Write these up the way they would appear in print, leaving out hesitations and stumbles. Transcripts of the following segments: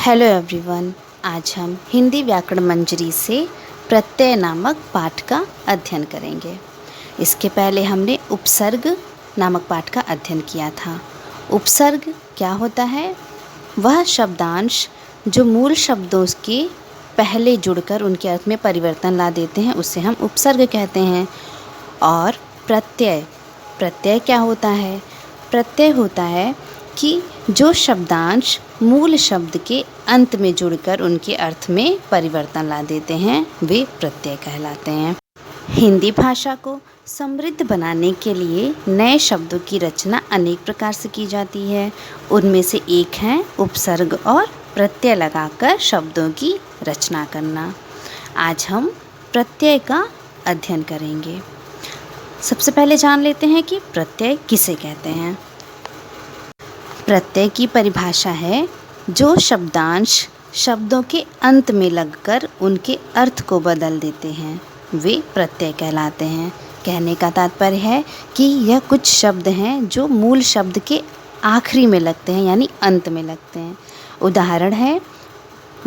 Hello everyone. आज हम हिंदी व्याकरण मंजरी से प्रत्यय नामक पाठ का अध्ययन करेंगे। इसके पहले हमने उपसर्ग नामक पाठ का अध्ययन किया था। उपसर्ग क्या होता है? वह शब्दांश जो मूल शब्दों के पहले जुड़कर उनके अर्थ में परिवर्तन ला देते हैं, उसे हम उपसर्ग कहते हैं। और प्रत्यय, प्रत्यय क्या होता है? प्रत्यय होता है कि जो शब्दांश मूल शब्द के अंत में जुड़कर उनके अर्थ में परिवर्तन ला देते हैं, वे प्रत्यय कहलाते हैं। हिंदी भाषा को समृद्ध बनाने के लिए नए शब्दों की रचना अनेक प्रकार से की जाती है। उनमें से एक है उपसर्ग और प्रत्यय लगाकर शब्दों की रचना करना। आज हम प्रत्यय का अध्ययन करेंगे। सबसे पहले जान लेते हैं कि प्रत्यय किसे कहते हैं। प्रत्यय की परिभाषा है जो शब्दांश शब्दों के अंत में लगकर उनके अर्थ को बदल देते हैं, वे प्रत्यय कहलाते हैं। कहने का तात्पर्य है कि यह कुछ शब्द हैं जो मूल शब्द के आखिरी में लगते हैं, यानी अंत में लगते हैं। उदाहरण है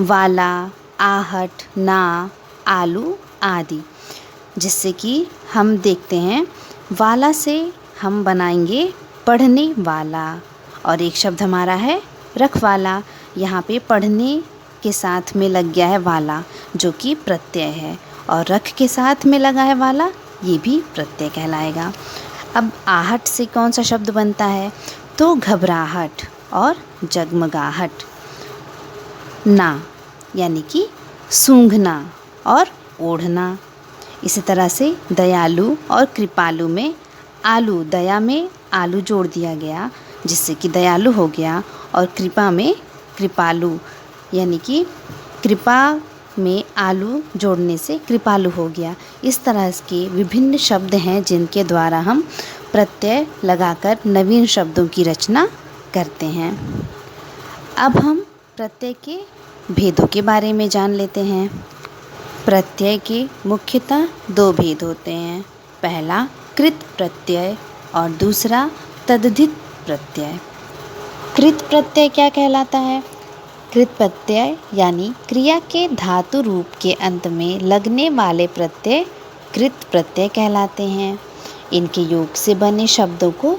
वाला, आहट, ना, आलू आदि। जिससे कि हम देखते हैं वाला से हम बनाएंगे पढ़ने वाला, और एक शब्द हमारा है रखवाला। यहाँ पे पढ़ने के साथ में लग गया है वाला, जो कि प्रत्यय है, और रख के साथ में लगा है वाला, ये भी प्रत्यय कहलाएगा। अब आहट से कौन सा शब्द बनता है? तो घबराहट और जगमगाहट। ना यानी कि सूंघना और ओढ़ना। इसी तरह से दयालु और कृपालु में आलू, दया में आलू जोड़ दिया गया जिससे कि दयालु हो गया, और कृपा में कृपालु, यानी कि कृपा में आलू जोड़ने से कृपालु हो गया। इस तरह के विभिन्न शब्द हैं जिनके द्वारा हम प्रत्यय लगाकर नवीन शब्दों की रचना करते हैं। अब हम प्रत्यय के भेदों के बारे में जान लेते हैं। प्रत्यय के मुख्यतः दो भेद होते हैं। पहला कृत प्रत्यय और दूसरा तद्धित प्रत्यय। कृत प्रत्यय क्या कहलाता है? कृत प्रत्यय यानी क्रिया के धातु रूप के अंत में लगने वाले प्रत्यय कृत प्रत्यय कहलाते हैं। इनके योग से बने शब्दों को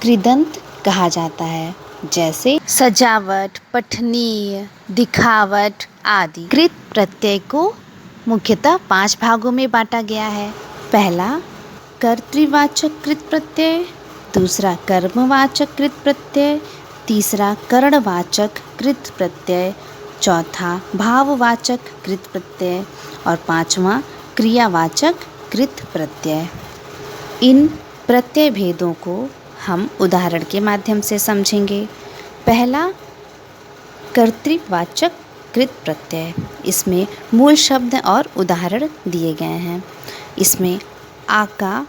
कृदंत कहा जाता है, जैसे सजावट, पठनीय, दिखावट आदि। कृत प्रत्यय को मुख्यतः 5 भागों में बांटा गया है। पहला कर्तृवाचक कृत प्रत्यय, दूसरा कर्मवाचक कृत प्रत्यय, तीसरा करणवाचक कृत प्रत्यय, चौथा भाववाचक कृत प्रत्यय और पांचवा क्रियावाचक कृत प्रत्यय। इन प्रत्यय भेदों को हम उदाहरण के माध्यम से समझेंगे। पहला कर्तृवाचक कृत प्रत्यय। इसमें मूल शब्द और उदाहरण दिए गए हैं। इसमें आका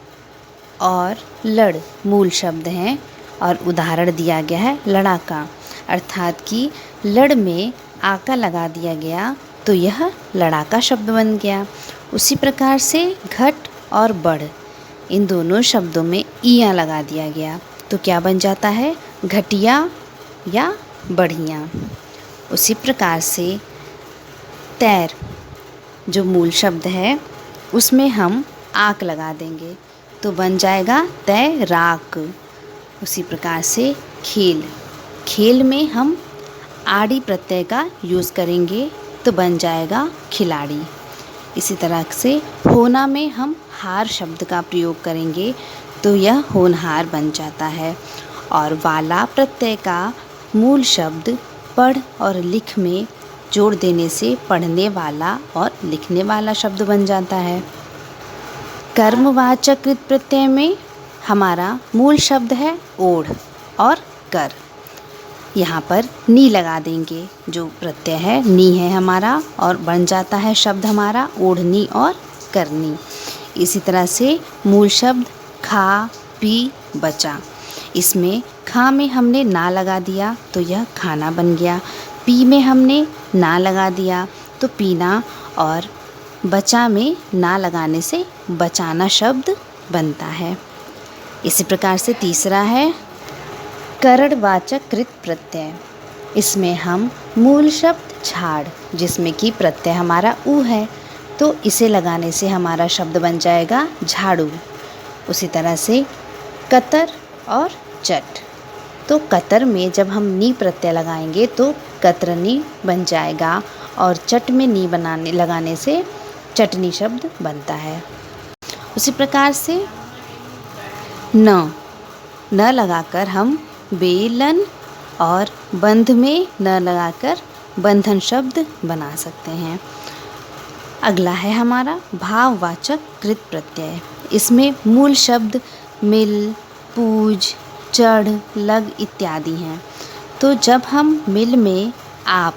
और लड़ मूल शब्द हैं और उदाहरण दिया गया है लड़ाका, अर्थात कि लड़ में आका लगा दिया गया तो यह लड़ाका शब्द बन गया। उसी प्रकार से घट और बढ़, इन दोनों शब्दों में इया लगा दिया गया तो क्या बन जाता है? घटिया या बढ़िया। उसी प्रकार से तैर, जो मूल शब्द है उसमें हम आक लगा देंगे तो बन जाएगा तैराक। उसी प्रकार से खेल, खेल में हम आड़ी प्रत्यय का यूज़ करेंगे तो बन जाएगा खिलाड़ी। इसी तरह से होना में हम हार शब्द का प्रयोग करेंगे तो यह होनहार बन जाता है। और वाला प्रत्यय का मूल शब्द पढ़ और लिख में जोड़ देने से पढ़ने वाला और लिखने वाला शब्द बन जाता है। कर्मवाचक कृत प्रत्यय में हमारा मूल शब्द है ओढ़ और कर। यहाँ पर नी लगा देंगे, जो प्रत्यय है नी है हमारा, और बन जाता है शब्द हमारा ओढ़नी और करनी। इसी तरह से मूल शब्द खा, पी, बचा। इसमें खा में हमने ना लगा दिया तो यह खाना बन गया, पी में हमने ना लगा दिया तो पीना, और बचा में ना लगाने से बचाना शब्द बनता है। इसी प्रकार से तीसरा है करणवाचक कृत प्रत्यय। इसमें हम मूल शब्द झाड़, जिसमें कि प्रत्यय हमारा ऊ है, तो इसे लगाने से हमारा शब्द बन जाएगा झाड़ू। उसी तरह से कतर और चट, तो कतर में जब हम नी प्रत्यय लगाएंगे तो कतरनी बन जाएगा, और चट में नी लगाने से चटनी शब्द बनता है। उसी प्रकार से न लगाकर हम बेलन और बंध में न लगाकर बंधन शब्द बना सकते हैं। अगला है हमारा भाववाचक कृत प्रत्यय। इसमें मूल शब्द मिल, पूज, चढ़, लग इत्यादि हैं। तो जब हम मिल में आप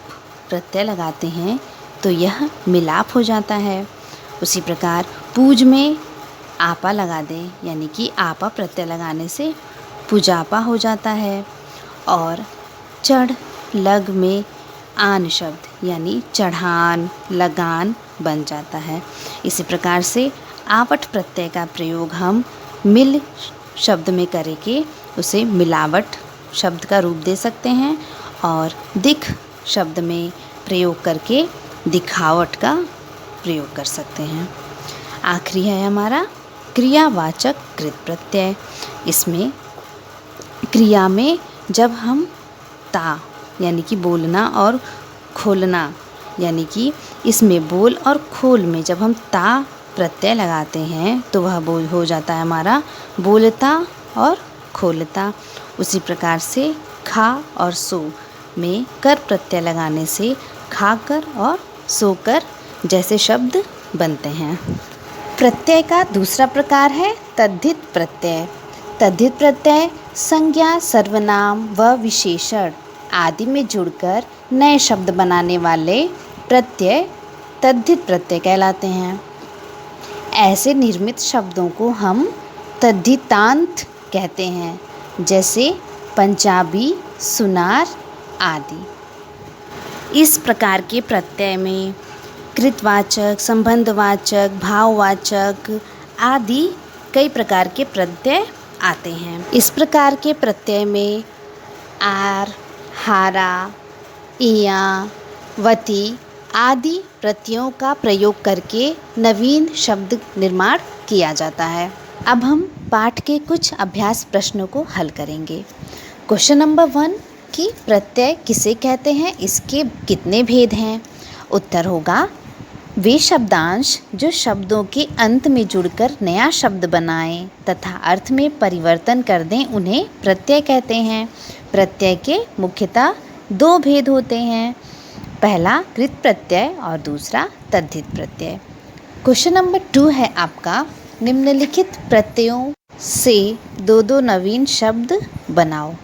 प्रत्यय लगाते हैं तो यह मिलाप हो जाता है। उसी प्रकार पूज में आपा लगा दें, यानी कि आपा प्रत्यय लगाने से पूजापा हो जाता है। और चढ़ लग में आन शब्द यानी चढ़ान, लगान बन जाता है। इसी प्रकार से आवट प्रत्यय का प्रयोग हम मिल शब्द में करके उसे मिलावट शब्द का रूप दे सकते हैं, और दिख शब्द में प्रयोग करके दिखावट का प्रयोग कर सकते हैं। आखिरी है हमारा क्रियावाचक कृत प्रत्यय। इसमें क्रिया में जब हम ता यानी कि बोलना और खोलना, यानी कि इसमें बोल और खोल में जब हम ता प्रत्यय लगाते हैं तो वह बोल हो जाता है हमारा बोलता और खोलता। उसी प्रकार से खा और सो में कर प्रत्यय लगाने से खाकर और सोकर जैसे शब्द बनते हैं। प्रत्यय का दूसरा प्रकार है तद्धित प्रत्यय। तद्धित प्रत्यय संज्ञा, सर्वनाम व विशेषण आदि में जुड़कर नए शब्द बनाने वाले प्रत्यय तद्धित प्रत्यय कहलाते हैं। ऐसे निर्मित शब्दों को हम तद्धितांत कहते हैं, जैसे पंजाबी, सुनार आदि। इस प्रकार के प्रत्यय में कृतवाचक, संबंधवाचक, भाववाचक आदि कई प्रकार के प्रत्यय आते हैं। इस प्रकार के प्रत्यय में आर, हारा, इया, वती आदि प्रत्ययों का प्रयोग करके नवीन शब्द निर्माण किया जाता है। अब हम पाठ के कुछ अभ्यास प्रश्नों को हल करेंगे। क्वेश्चन नंबर 1 कि प्रत्यय किसे कहते हैं, इसके कितने भेद हैं। उत्तर होगा वे शब्दांश जो शब्दों के अंत में जुड़कर नया शब्द बनाएं तथा अर्थ में परिवर्तन कर दें उन्हें प्रत्यय कहते हैं। प्रत्यय के मुख्यतः 2 भेद होते हैं, पहला कृत प्रत्यय और दूसरा तद्धित प्रत्यय। क्वेश्चन नंबर 2 है आपका, निम्नलिखित प्रत्ययों से 2 नवीन शब्द बनाओ।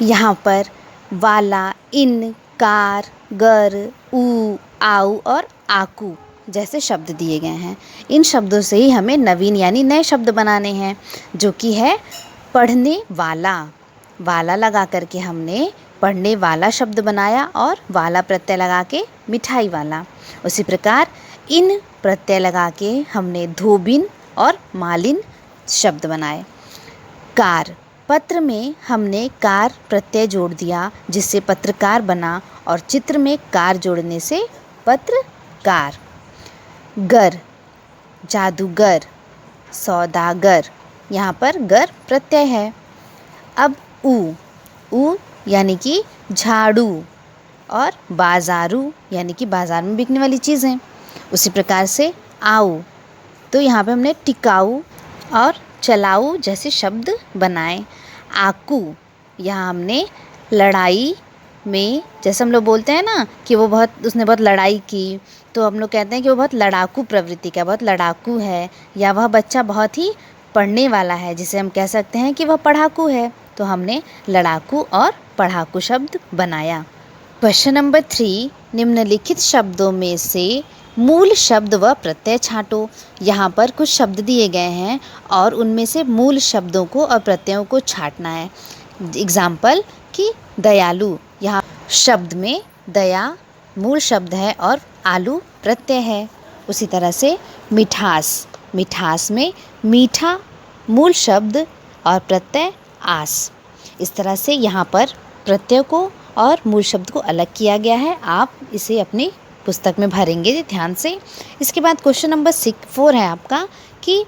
यहाँ पर वाला, इन, कार, गर, ऊ, आऊ और आकू जैसे शब्द दिए गए हैं। इन शब्दों से ही हमें नवीन यानी नए शब्द बनाने हैं, जो कि है पढ़ने वाला। वाला लगा करके हमने पढ़ने वाला शब्द बनाया और वाला प्रत्यय लगा के मिठाई वाला। उसी प्रकार इन प्रत्यय लगा के हमने धोबिन और मालिन शब्द बनाए। कार, पत्र में हमने कार प्रत्यय जोड़ दिया जिससे पत्रकार बना, और चित्र में कार जोड़ने से पत्रकार। गर, जादूगर, सौदागर, यहाँ पर गर प्रत्यय है। अब ऊ यानी कि झाड़ू और बाजारू यानी कि बाजार में बिकने वाली चीज़ें। उसी प्रकार से आऊ, तो यहाँ पे हमने टिकाऊ और चलाऊ जैसे शब्द बनाए। आकू, यहाँ हमने लड़ाई में, जैसे हम लोग बोलते हैं ना कि उसने बहुत लड़ाई की, तो हम लोग कहते हैं कि वो बहुत लड़ाकू प्रवृत्ति का, बहुत लड़ाकू है, या वह बच्चा बहुत ही पढ़ने वाला है, जिसे हम कह सकते हैं कि वह पढ़ाकू है। तो हमने लड़ाकू और पढ़ाकू शब्द बनाया। क्वेश्चन नंबर 3, निम्नलिखित शब्दों में से मूल शब्द व प्रत्यय छांटो। यहाँ पर कुछ शब्द दिए गए हैं और उनमें से मूल शब्दों को और प्रत्ययों को छांटना है। एग्जाम्पल कि दयालु, यहाँ शब्द में दया मूल शब्द है और आलू प्रत्यय है। उसी तरह से मिठास, मिठास में मीठा मूल शब्द और प्रत्यय आस। इस तरह से यहाँ पर प्रत्यय को और मूल शब्द को अलग किया गया है। आप इसे अपनी पुस्तक में भरेंगे ध्यान से। इसके बाद क्वेश्चन नंबर 4 है आपका कि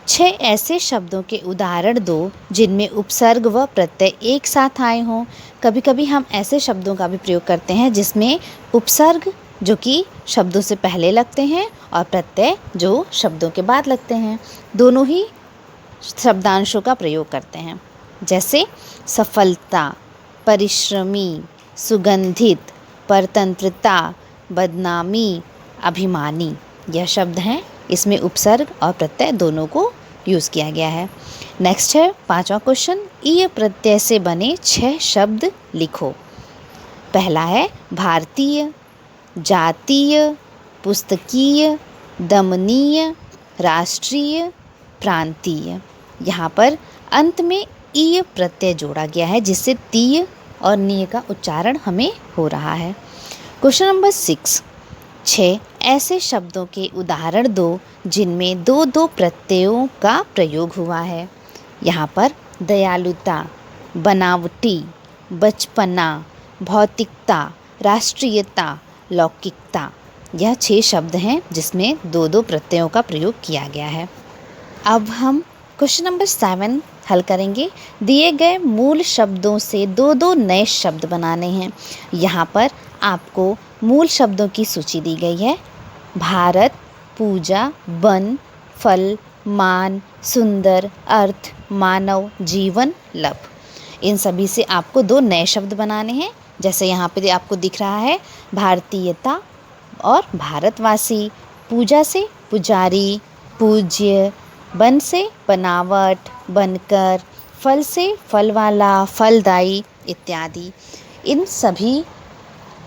6 ऐसे शब्दों के उदाहरण दो जिनमें उपसर्ग व प्रत्यय एक साथ आए हों। कभी कभी हम ऐसे शब्दों का भी प्रयोग करते हैं जिसमें उपसर्ग जो कि शब्दों से पहले लगते हैं और प्रत्यय जो शब्दों के बाद लगते हैं, दोनों ही शब्दांशों का प्रयोग करते हैं। जैसे सफलता, परिश्रमी, सुगंधित, परतंत्रता, बदनामी, अभिमानी, यह शब्द हैं। इसमें उपसर्ग और प्रत्यय दोनों को यूज़ किया गया है। नेक्स्ट है 5वां क्वेश्चन, ईय प्रत्यय से बने 6 शब्द लिखो। पहला है भारतीय, जातीय, पुस्तकीय, दमनीय, राष्ट्रीय, प्रांतीय। यहाँ पर अंत में ईय प्रत्यय जोड़ा गया है जिससे तीय और नीय का उच्चारण हमें हो रहा है। क्वेश्चन नंबर 6 ऐसे शब्दों के उदाहरण दो जिनमें 2 प्रत्ययों का प्रयोग हुआ है। यहाँ पर दयालुता, बनावटी, बचपना, भौतिकता, राष्ट्रीयता, लौकिकता, यह 6 शब्द हैं जिसमें 2 प्रत्ययों का प्रयोग किया गया है। अब हम क्वेश्चन नंबर 7 हल करेंगे। दिए गए मूल शब्दों से 2 नए शब्द बनाने हैं। यहाँ पर आपको मूल शब्दों की सूची दी गई है। भारत, पूजा, वन, फल, मान, सुंदर, अर्थ, मानव, जीवन, लब। इन सभी से आपको 2 नए शब्द बनाने हैं। जैसे यहाँ पे आपको दिख रहा है भारतीयता और भारतवासी, पूजा से पुजारी, पूज्य, बन से बनावट, बनकर, फल से फल वाला, फलदायी इत्यादि। इन सभी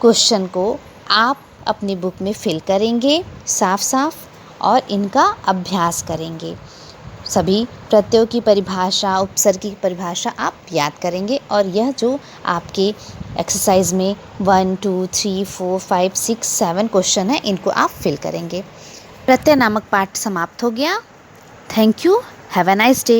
क्वेश्चन को आप अपनी बुक में फिल करेंगे साफ साफ और इनका अभ्यास करेंगे। सभी प्रत्ययों की परिभाषा, उपसर्ग की परिभाषा आप याद करेंगे और यह जो आपके एक्सरसाइज में 1, 2, 3, 4, 5, 6, 7 क्वेश्चन है इनको आप फिल करेंगे। प्रत्यय नामक पाठ समाप्त हो गया। Thank you. Have a nice day.